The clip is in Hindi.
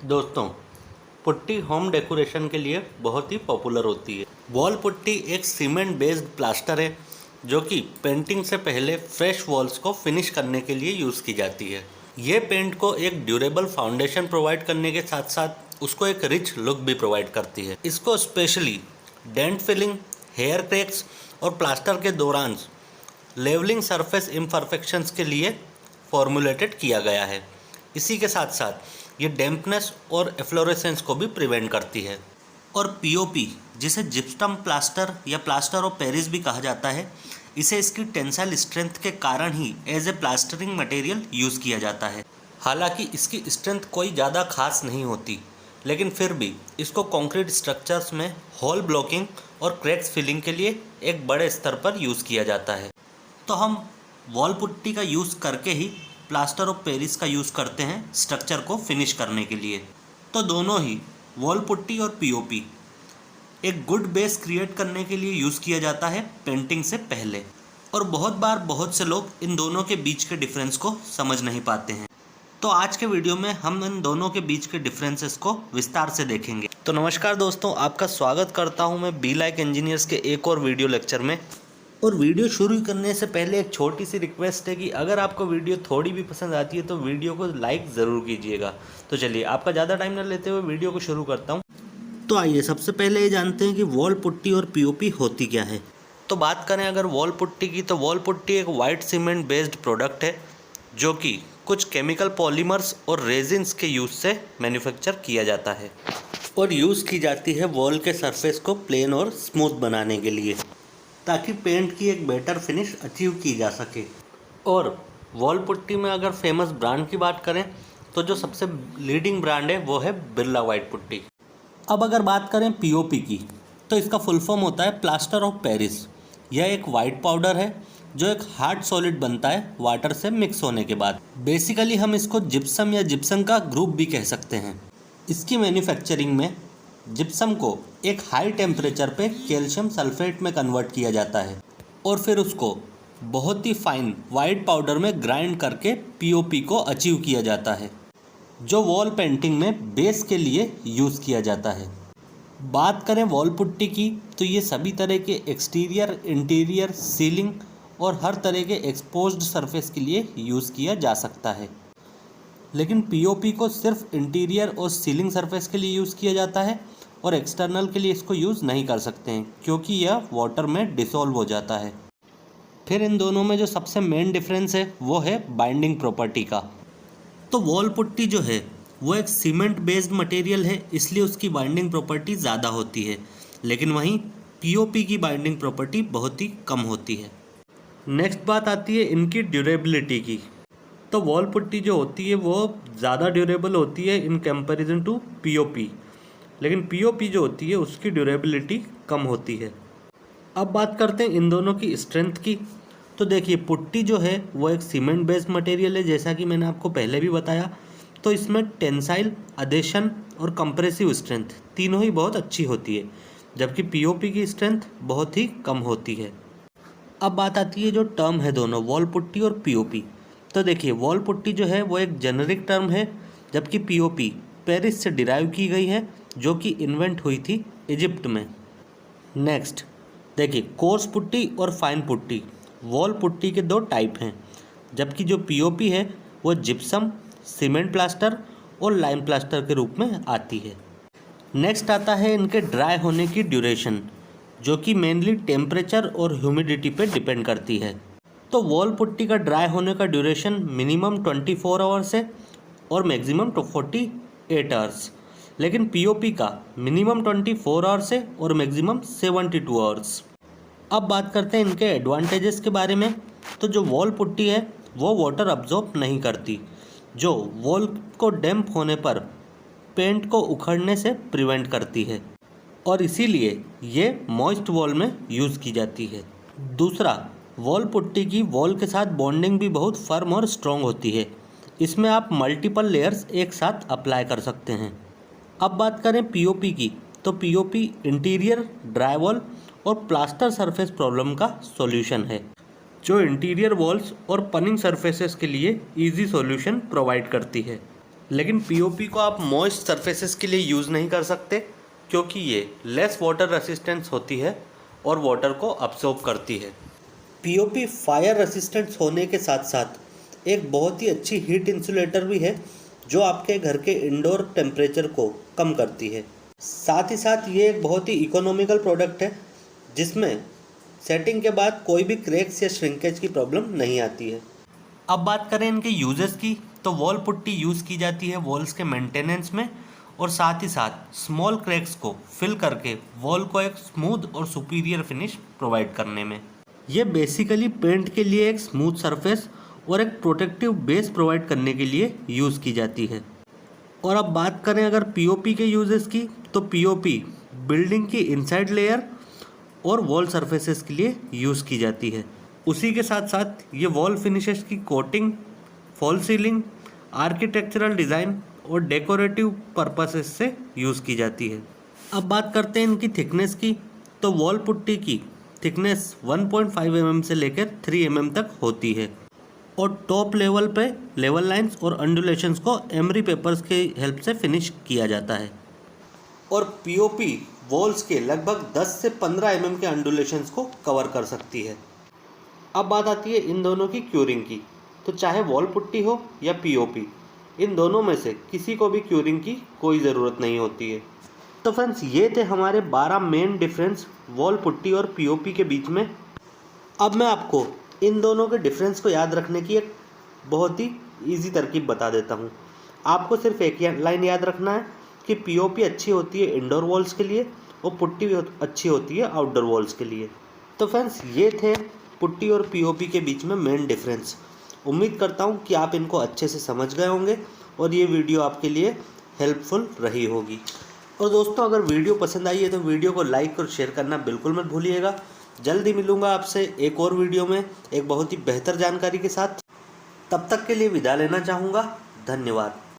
दोस्तों, पुट्टी होम डेकोरेशन के लिए बहुत ही पॉपुलर होती है। वॉल पुट्टी एक सीमेंट बेस्ड प्लास्टर है जो कि पेंटिंग से पहले फ्रेश वॉल्स को फिनिश करने के लिए यूज़ की जाती है। ये पेंट को एक ड्यूरेबल फाउंडेशन प्रोवाइड करने के साथ साथ उसको एक रिच लुक भी प्रोवाइड करती है। इसको specially dent filling, hair cracks और प्लास्टर के दौरान लेवलिंग सरफेस इम्परफेक्शंस के लिए फॉर्मुलेटेड किया गया है। इसी के साथ साथ ये डैम्पनेस और एफ्लोरेसेंस को भी प्रिवेंट करती है। और पीओपी, जिसे जिप्सम प्लास्टर या प्लास्टर ऑफ पेरिस भी कहा जाता है, इसे इसकी टेंसाइल स्ट्रेंथ के कारण ही as a plastering material use किया जाता है। हालांकि इसकी स्ट्रेंथ कोई ज़्यादा खास नहीं होती, लेकिन फिर भी इसको कंक्रीट स्ट्रक्चर्स में होल ब्लॉकिंग और क्रैक्स फिलिंग के लिए एक बड़े स्तर पर यूज़ किया जाता है। तो हम वॉल पुट्टी का यूज़ करके ही प्लास्टर ऑफ पेरिस का यूज़ करते हैं स्ट्रक्चर को फिनिश करने के लिए। तो दोनों ही वॉल पुट्टी और पीओपी एक गुड बेस क्रिएट करने के लिए यूज़ किया जाता है पेंटिंग से पहले। और बहुत बार बहुत से लोग इन दोनों के बीच के डिफरेंस को समझ नहीं पाते हैं। तो आज के वीडियो में हम इन दोनों के बीच के डिफरेंसेस को विस्तार से देखेंगे। तो नमस्कार दोस्तों, आपका स्वागत करता हूं मैं बी लाइक इंजीनियर्स के एक और वीडियो लेक्चर में। और वीडियो शुरू करने से पहले एक छोटी सी रिक्वेस्ट है कि अगर आपको वीडियो थोड़ी भी पसंद आती है तो वीडियो को लाइक ज़रूर कीजिएगा। तो चलिए, आपका ज़्यादा टाइम न लेते हुए वीडियो को शुरू करता हूँ। तो आइए सबसे पहले ये जानते हैं कि वॉल पुट्टी और पीओपी होती क्या है। तो बात करें अगर वॉल पुट्टी की, तो वॉल पुट्टी एक वाइट सीमेंट बेस्ड प्रोडक्ट है जो कि कुछ केमिकल पॉलीमर्स और रेजिन्स के यूज़ से मैन्युफैक्चर किया जाता है और यूज़ की जाती है वॉल के सरफेस को प्लेन और स्मूथ बनाने के लिए, ताकि पेंट की एक बेटर फिनिश अचीव की जा सके। और वॉल पुट्टी में अगर फेमस ब्रांड की बात करें तो जो सबसे लीडिंग ब्रांड है वो है बिरला वाइट पुट्टी। अब अगर बात करें पीओपी की, तो इसका फुल फॉर्म होता है प्लास्टर ऑफ पेरिस। यह एक वाइट पाउडर है जो एक हार्ड सॉलिड बनता है वाटर से मिक्स होने के बाद। बेसिकली हम इसको जिप्सम या जिप्सम का ग्रुप भी कह सकते हैं। इसकी मैन्युफैक्चरिंग में जिप्सम को एक हाई टेम्परेचर पे कैल्शियम सल्फेट में कन्वर्ट किया जाता है और फिर उसको बहुत ही फाइन वाइट पाउडर में ग्राइंड करके पीओपी को अचीव किया जाता है, जो वॉल पेंटिंग में बेस के लिए यूज़ किया जाता है। बात करें वॉल पुट्टी की, तो ये सभी तरह के एक्सटीरियर, इंटीरियर, सीलिंग और हर तरह के एक्सपोज्ड सरफेस के लिए यूज़ किया जा सकता है। लेकिन पीओपी को सिर्फ इंटीरियर और सीलिंग सरफेस के लिए यूज़ किया जाता है और एक्सटर्नल के लिए इसको यूज़ नहीं कर सकते हैं, क्योंकि यह वाटर में डिसॉल्व हो जाता है। फिर इन दोनों में जो सबसे मेन डिफरेंस है वो है बाइंडिंग प्रॉपर्टी का। तो वॉल पुट्टी जो है वो एक सीमेंट बेस्ड मटेरियल है, इसलिए उसकी बाइंडिंग प्रॉपर्टी ज़्यादा होती है, लेकिन वहीं पीओपी की बाइंडिंग प्रॉपर्टी बहुत ही कम होती है। नेक्स्ट बात आती है इनकी ड्यूरेबिलिटी की। तो वॉल पुट्टी जो होती है वो ज़्यादा ड्यूरेबल होती है इन कंपैरिजन टू पीओपी, लेकिन पीओपी जो होती है उसकी ड्यूरेबिलिटी कम होती है। अब बात करते हैं इन दोनों की स्ट्रेंथ की। तो देखिए, पुट्टी जो है वो एक सीमेंट बेस्ड मटेरियल है, जैसा कि मैंने आपको पहले भी बताया। तो इसमें टेंसाइल, अधेशन और कंप्रेसिव स्ट्रेंथ तीनों ही बहुत अच्छी होती है, जबकि पीओपी की स्ट्रेंथ बहुत ही कम होती है। अब बात आती है जो टर्म है दोनों, वॉल पुट्टी और पीओपी। तो देखिए, वॉल पुट्टी जो है वो एक जेनरिक टर्म है, जबकि पीओपी पेरिस से डिराइव की गई है, जो कि इन्वेंट हुई थी इजिप्ट में। नेक्स्ट देखिए, कोर्स पुट्टी और फाइन पुट्टी वॉल पुट्टी के दो टाइप हैं, जबकि जो पीओपी है वो जिप्सम, सीमेंट प्लास्टर और लाइम प्लास्टर के रूप में आती है। नेक्स्ट आता है इनके ड्राई होने की ड्यूरेशन, जो कि मेनली टेम्परेचर और ह्यूमिडिटी पे डिपेंड करती है। तो वॉल पुट्टी का ड्राई होने का ड्यूरेशन मिनिमम 24 आवर्स है और मैक्सिमम 48 आवर्स, लेकिन पीओपी का मिनिमम 24 आवर्स है और मैक्सिमम 72 आवर्स। अब बात करते हैं इनके एडवांटेजेस के बारे में। तो जो वॉल पुट्टी है वो वाटर अब्जॉर्ब नहीं करती, जो वॉल को डैम्प होने पर पेंट को उखड़ने से प्रिवेंट करती है और इसीलिए ये मॉइस्ट वॉल में यूज़ की जाती है। दूसरा, वॉल पुट्टी की वॉल के साथ बॉन्डिंग भी बहुत फर्म और स्ट्रॉन्ग होती है। इसमें आप मल्टीपल लेयर्स एक साथ अप्लाई कर सकते हैं। अब बात करें पीओपी की, तो पीओपी इंटीरियर, ड्राई वॉल और प्लास्टर सरफेस प्रॉब्लम का सॉल्यूशन है, जो इंटीरियर वॉल्स और पनिंग सरफेसेस के लिए इजी सॉल्यूशन प्रोवाइड करती है। लेकिन पीओपी को आप मॉइस्ट सरफेसेस के लिए यूज़ नहीं कर सकते क्योंकि ये लेस वाटर रेसिस्टेंस होती है और वाटर को अब्सॉर्ब करती है। पीओपी फायर रेसिस्टेंस होने के साथ साथ एक बहुत ही अच्छी हीट इंसुलेटर भी है जो आपके घर के इंडोर टेम्परेचर को कम करती है। साथ ही साथ ये एक बहुत ही इकोनॉमिकल प्रोडक्ट है जिसमें सेटिंग के बाद कोई भी क्रैक्स या श्रिंकेज की प्रॉब्लम नहीं आती है। अब बात करें इनके यूजेस की, तो वॉल पुट्टी यूज़ की जाती है वॉल्स के मेंटेनेंस में और साथ ही साथ स्मॉल क्रैक्स को फिल करके वॉल को एक स्मूथ और सुपीरियर फिनिश प्रोवाइड करने में। ये बेसिकली पेंट के लिए एक स्मूथ सरफेस और एक प्रोटेक्टिव बेस प्रोवाइड करने के लिए यूज़ की जाती है। और अब बात करें अगर पीओपी के यूजेस की, तो पीओपी बिल्डिंग की इनसाइड लेयर और वॉल सरफेसेस के लिए यूज़ की जाती है। उसी के साथ साथ ये वॉल फिनिशेस की coating, fall ceiling, architectural design और डेकोरेटिव पर्पसेस से यूज़ की जाती है। अब बात करते हैं इनकी थिकनेस की, तो वॉल पुट्टी की थिकनेस 1.5 mm से लेकर 3 mm तक होती है और टॉप लेवल पे लेवल लाइंस और अंडुलेशंस को एमरी पेपर्स के हेल्प से फिनिश किया जाता है। और पीओपी वॉल्स के लगभग 10 से 15 mm के अंडुलेशंस को कवर कर सकती है। अब बात आती है इन दोनों की क्यूरिंग की, तो चाहे वॉल पुट्टी हो या पीओपी, इन दोनों में से किसी को भी क्यूरिंग की कोई ज़रूरत नहीं होती है। तो फ्रेंड्स, ये थे हमारे 12 मेन डिफरेंस वॉल पुट्टी और पीओपी के बीच में। अब मैं आपको इन दोनों के डिफरेंस को याद रखने की एक बहुत ही ईजी तरकीब बता देता हूँ। आपको सिर्फ एक लाइन याद रखना है कि पीओपी अच्छी होती है इंडोर वॉल्स के लिए और पुट्टी भी अच्छी होती है आउटडोर वॉल्स के लिए। तो फ्रेंड्स, ये थे पुट्टी और पीओपी के बीच में मेन डिफरेंस। उम्मीद करता हूँ कि आप इनको अच्छे से समझ गए होंगे और ये वीडियो आपके लिए हेल्पफुल रही होगी। और दोस्तों, अगर वीडियो पसंद आई है तो वीडियो को लाइक और शेयर करना बिल्कुल मत भूलिएगा। जल्दी मिलूँगा आपसे एक और वीडियो में एक बहुत ही बेहतर जानकारी के साथ। तब तक के लिए विदा लेना चाहूँगा। धन्यवाद।